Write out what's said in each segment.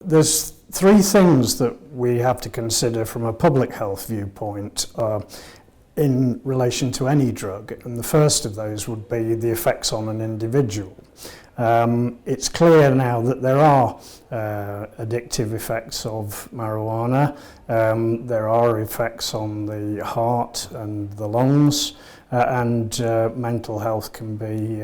there's three things that we have to consider from a public health viewpoint in relation to any drug, and the first of those would be the effects on an individual. It's clear now that there are addictive effects of marijuana. There are effects on the heart and the lungs, and mental health can be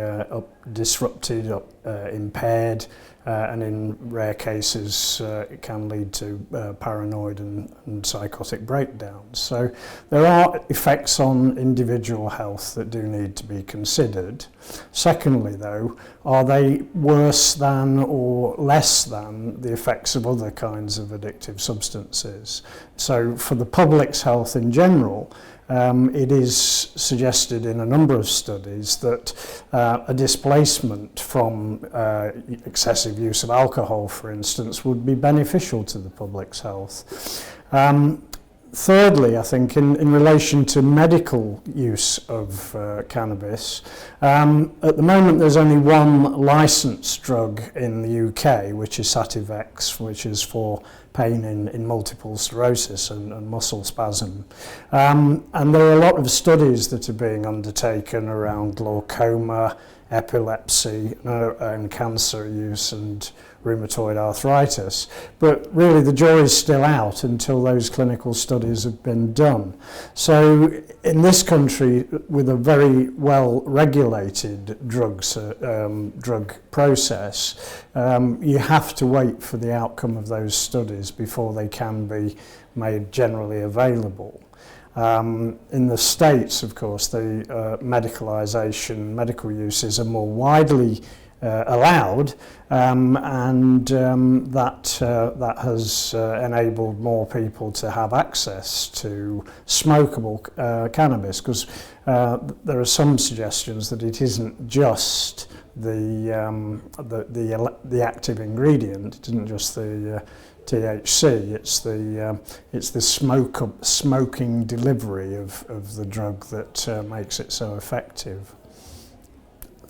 disrupted, impaired, and in rare cases it can lead to paranoid and psychotic breakdowns. So there are effects on individual health that do need to be considered. Secondly, though, are they worse than or less than the effects of other kinds of addictive substances? So for the public's health in general, it is suggested in a number of studies that a displacement from excessive use of alcohol, for instance, would be beneficial to the public's health. Thirdly, I think in relation to medical use of cannabis, at the moment there's only one licensed drug in the UK, which is Sativex, which is for pain in multiple sclerosis and muscle spasm. And there are a lot of studies that are being undertaken around glaucoma, epilepsy, and cancer use and rheumatoid arthritis. But really the jury's still out until those clinical studies have been done. So in this country, with a very well regulated drug process, you have to wait for the outcome of those studies before they can be made generally available. In the States, of course, the medical uses are more widely allowed, and that has enabled more people to have access to smokable cannabis, because there are some suggestions that it isn't just the active ingredient, it isn't just the THC, it's the smoking delivery of the drug that makes it so effective.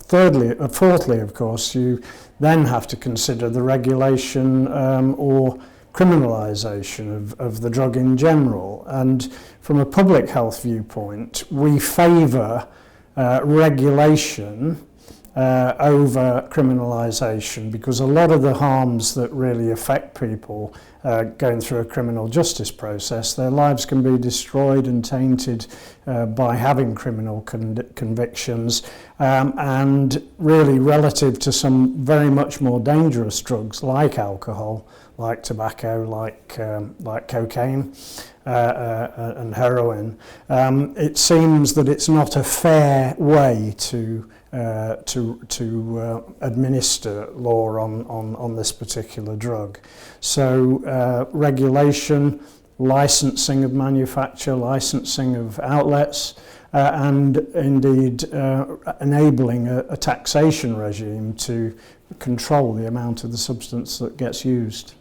Fourthly, of course, you then have to consider the regulation or criminalisation of the drug in general. And from a public health viewpoint, we favour regulation over criminalisation, because a lot of the harms that really affect people going through a criminal justice process, their lives can be destroyed and tainted by having criminal convictions, and really relative to some very much more dangerous drugs like alcohol, like tobacco, like cocaine and heroin, it seems that it's not a fair way to administer law on this particular drug. So regulation, licensing of manufacture, licensing of outlets, and indeed enabling a taxation regime to control the amount of the substance that gets used.